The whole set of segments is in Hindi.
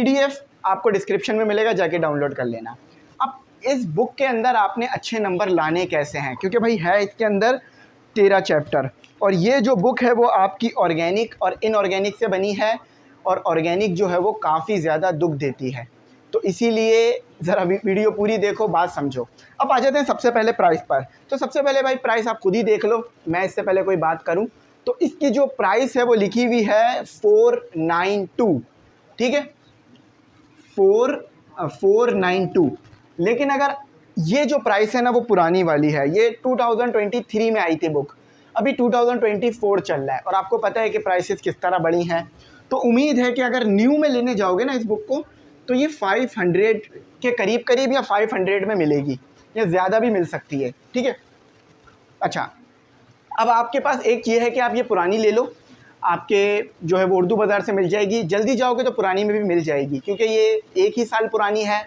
पीडीएफ आपको डिस्क्रिप्शन में मिलेगा, जाके डाउनलोड कर लेना। अब इस बुक के अंदर आपने अच्छे नंबर लाने कैसे हैं, क्योंकि भाई है इसके अंदर 13 चैप्टर, और ये जो बुक है वो आपकी ऑर्गेनिक और इनऑर्गेनिक से बनी है, और ऑर्गेनिक जो है वो काफ़ी ज़्यादा दुख देती है, तो इसीलिए ज़रा वीडियो पूरी देखो, बात समझो। अब आ जाते हैं सबसे पहले प्राइस पर। तो सबसे पहले भाई प्राइस आप खुद ही देख लो, मैं इससे पहले कोई बात करूं तो इसकी जो प्राइस है वो लिखी हुई है 492, ठीक है, 492। लेकिन अगर ये जो प्राइस है ना वो पुरानी वाली है, ये 2023 में आई थी बुक, अभी 2024 चल रहा है, और आपको पता है कि प्राइसेस किस तरह बढ़ी हैं। तो उम्मीद है कि अगर न्यू में लेने जाओगे ना इस बुक को, तो ये 500 के करीब करीब या 500 में मिलेगी, या ज़्यादा भी मिल सकती है, ठीक है। अच्छा, अब आपके पास एक ये है कि आप ये पुरानी ले लो, आपके जो है वो उर्दू बाज़ार से मिल जाएगी। जल्दी जाओगे तो पुरानी में भी मिल जाएगी, क्योंकि ये 1 ही साल पुरानी है,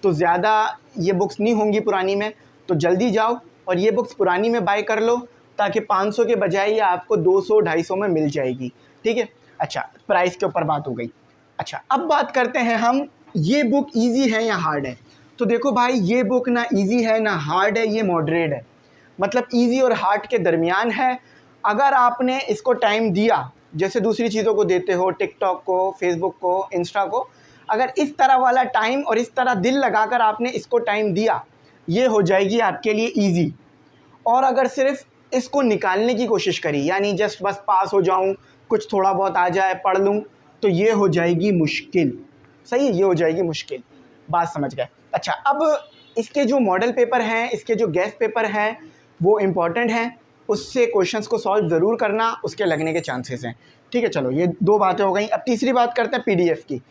तो ज़्यादा ये बुक्स नहीं होंगी पुरानी में। तो जल्दी जाओ और ये बुक्स पुरानी में बाय कर लो, ताकि 500 के बजाय ये आपको 200-250 में मिल जाएगी, ठीक है। अच्छा, प्राइस के ऊपर बात हो गई। अच्छा, अब बात करते हैं हम, ये बुक ईजी है या हार्ड है। तो देखो भाई, ये बुक ना ईजी है ना हार्ड है, ये मॉडरेट है, मतलब ईजी और हार्ड के दरमियान है। अगर आपने इसको टाइम दिया, जैसे दूसरी चीज़ों को देते हो, टिकटॉक को, फेसबुक को, इंस्टा को, अगर इस तरह वाला टाइम और इस तरह दिल लगाकर आपने इसको टाइम दिया, ये हो जाएगी आपके लिए ईजी। और अगर सिर्फ इसको निकालने की कोशिश करी, यानी जस्ट बस पास हो जाऊं, कुछ थोड़ा बहुत आ जाए, पढ़ लूं, तो ये हो जाएगी मुश्किल। सही है, ये हो जाएगी मुश्किल, बात समझ गए। अच्छा, अब इसके जो मॉडल पेपर हैं, इसके जो गेस्ट पेपर हैं, वो इम्पॉर्टेंट हैं, उससे क्वेश्चंस को सॉल्व ज़रूर करना, उसके लगने के चांसेस हैं, ठीक है। चलो, ये 2 बातें हो गई। अब तीसरी बात करते हैं पीडीएफ की।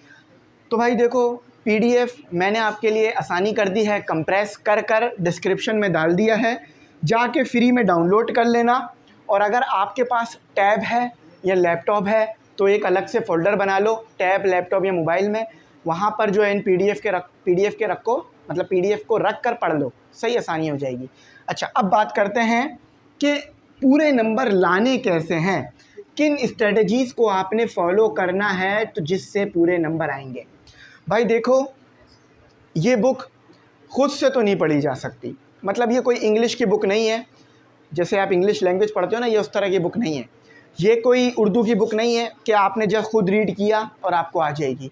तो भाई देखो, पीडीएफ मैंने आपके लिए आसानी कर दी है, कंप्रेस कर कर डिस्क्रिप्शन में डाल दिया है, जाके फ्री में डाउनलोड कर लेना। और अगर आपके पास टैब है या लैपटॉप है तो एक अलग से फ़ोल्डर बना लो, टैब, लैपटॉप या मोबाइल में, वहाँ पर जो है इन पीडीएफ के रखो, मतलब पीडीएफ को रख कर पढ़ लो, सही आसानी हो जाएगी। अच्छा, अब बात करते हैं कि पूरे नंबर लाने कैसे हैं, किन स्ट्रेटजीज़ को आपने फॉलो करना है तो जिससे पूरे नंबर आएंगे। भाई देखो, ये बुक खुद से तो नहीं पढ़ी जा सकती, मतलब ये कोई इंग्लिश की बुक नहीं है, जैसे आप इंग्लिश लैंग्वेज पढ़ते हो ना, ये उस तरह की बुक नहीं है। ये कोई उर्दू की बुक नहीं है कि आपने जब खुद रीड किया और आपको आ जाएगी।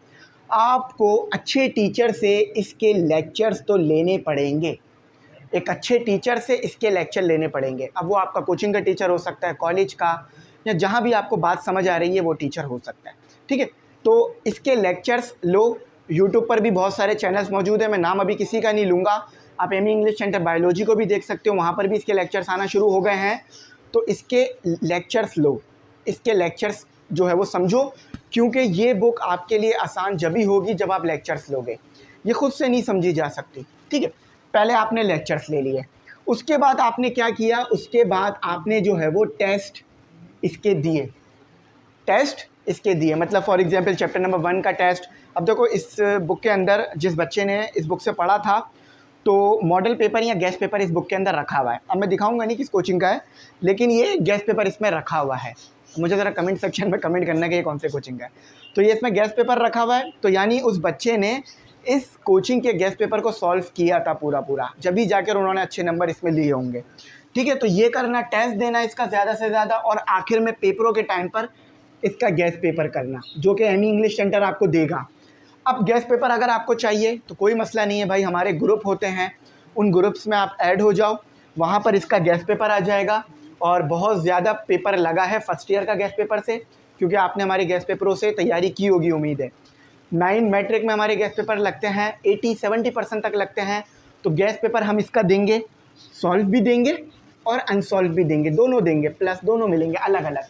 आपको अच्छे टीचर से इसके लेक्चर्स तो लेने पड़ेंगे, एक अच्छे टीचर से इसके लेक्चर लेने पड़ेंगे। अब वो आपका कोचिंग का टीचर हो सकता है, कॉलेज का, या जहाँ भी आपको बात समझ आ रही है वो टीचर हो सकता है, ठीक है। तो इसके लेक्चर्स लो, यूट्यूब पर भी बहुत सारे चैनल्स मौजूद हैं, मैं नाम अभी किसी का नहीं लूँगा। आप एमी इंग्लिश सेंटर बायोलॉजी को भी देख सकते हो, वहाँ पर भी इसके लेक्चर्स आना शुरू हो गए हैं। तो इसके लेक्चर्स लो, इसके लेक्चर्स जो है वो समझो, क्योंकि ये बुक आपके लिए आसान जब ही होगी जब आप लेक्चर्स लोगे, ये खुद से नहीं समझी जा सकती, ठीक है। पहले आपने लेक्चर्स ले लिए, उसके बाद आपने क्या किया, उसके बाद आपने जो है वो टेस्ट इसके दिए, टेस्ट इसके दिए, मतलब फॉर एग्जांपल चैप्टर नंबर 1 का टेस्ट। अब देखो, इस बुक के अंदर जिस बच्चे ने इस बुक से पढ़ा था, तो मॉडल पेपर या गेस्ट पेपर इस बुक के अंदर रखा हुआ है। अब मैं दिखाऊंगा नहीं किस कोचिंग का है, लेकिन ये गेस्ट पेपर इसमें रखा हुआ है। मुझे ज़रा कमेंट सेक्शन में कमेंट करना कि ये कौन से कोचिंग का है। तो ये इसमें गेस्ट पेपर रखा हुआ है, तो यानी उस बच्चे ने इस कोचिंग के गेस्ट पेपर को सॉल्व किया था पूरा, जब भी जाकर उन्होंने अच्छे नंबर इसमें लिए होंगे, ठीक है। तो ये करना, टेस्ट देना इसका ज़्यादा से ज़्यादा, और आखिर में पेपरों के टाइम पर इसका गेस्ट पेपर करना, जो कि एमी इंग्लिश सेंटर आपको देगा। अब गेस्ट पेपर अगर आपको चाहिए तो कोई मसला नहीं है भाई, हमारे ग्रुप होते हैं, उन ग्रुप्स में आप ऐड हो जाओ, वहाँ पर इसका गेस्ट पेपर आ जाएगा। और बहुत ज़्यादा पेपर लगा है फर्स्ट ईयर का गेस्ट पेपर से, क्योंकि आपने हमारे गेस्ट पेपरों से तैयारी की होगी, उम्मीद है। 9 मैट्रिक में हमारे गेस्ट पेपर लगते हैं, 80-70% तक लगते हैं। तो गेस्ट पेपर हम इसका देंगे, सॉल्व भी देंगे और अनसॉल्व भी देंगे, दोनों देंगे, प्लस दोनों मिलेंगे अलग अलग।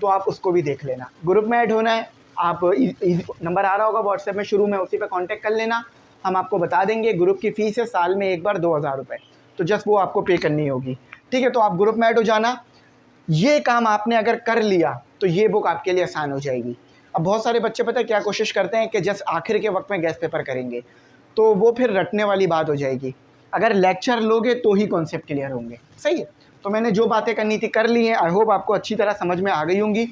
तो आप उसको भी देख लेना। ग्रुप में ऐड होना है, आप नंबर आ रहा होगा व्हाट्सएप में शुरू में, उसी पे कांटेक्ट कर लेना, हम आपको बता देंगे। ग्रुप की फ़ीस है साल में एक बार 2000 रुपये, तो जस्ट वो आपको पे करनी होगी, ठीक है। तो आप ग्रुप में ऐड हो जाना। ये काम आपने अगर कर लिया तो ये बुक आपके लिए आसान हो जाएगी। अब बहुत सारे बच्चे पता है क्या कोशिश करते हैं कि जस्ट आखिर के वक्त में गेस्ट पेपर करेंगे, तो वो फिर रटने वाली बात हो जाएगी। अगर लेक्चर लोगे तो ही कॉन्सेप्ट क्लियर होंगे, सही है। तो मैंने जो बातें करनी थी कर ली हैं, आई होप आपको अच्छी तरह समझ में आ गई होंगी।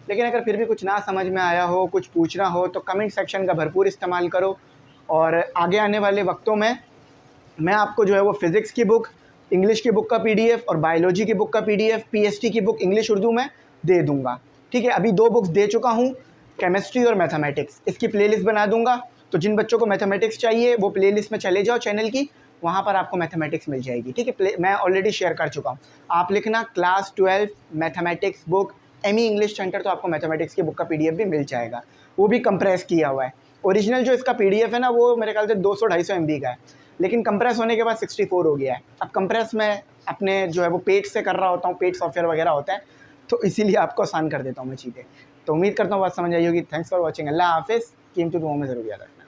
लेकिन अगर फिर भी कुछ ना समझ में आया हो, कुछ पूछना हो, तो कमेंट सेक्शन का भरपूर इस्तेमाल करो। और आगे आने वाले वक्तों में मैं आपको जो है वो फ़िज़िक्स की बुक, इंग्लिश की बुक का पीडीएफ और बायोलॉजी की बुक का पीडीएफ, पीएसटी की बुक इंग्लिश उर्दू में दे दूँगा। ठीक है, अभी 2 बुक्स दे चुका हूँ, केमिस्ट्री और मैथमेटिक्स। इसकी प्लेलिस्ट बना दूँगा, तो जिन बच्चों को मैथमेटिक्स चाहिए वो प्लेलिस्ट में चले जाओ चैनल की, वहाँ पर आपको मैथमेटिक्स मिल जाएगी। ठीक है, मैं ऑलरेडी शेयर कर चुका हूँ। आप लिखना class 12 mathematics book ME English centre, तो आपको मैथमेटिक्स की बुक का पीडीएफ भी मिल जाएगा, वो भी कंप्रेस किया हुआ है। ओरिजिनल जो इसका पीडीएफ है ना, वो मेरे ख्याल से 200-250 एमबी का है, लेकिन कंप्रेस होने के बाद 64 हो गया है। अब कंप्रेस मैं अपने जो है वो पेज से कर रहा होता हूँ, पेज सॉफ्टवेयर वगैरह होता है, तो इसीलिए आपको आसान कर देता हूँ मैं चीज़ें। तो उम्मीद करता हूँ बात समझ आई होगी। Thanks for watching. अल्लाह हाफिज़। कीमती दुआओं में ज़रूर याद रखना।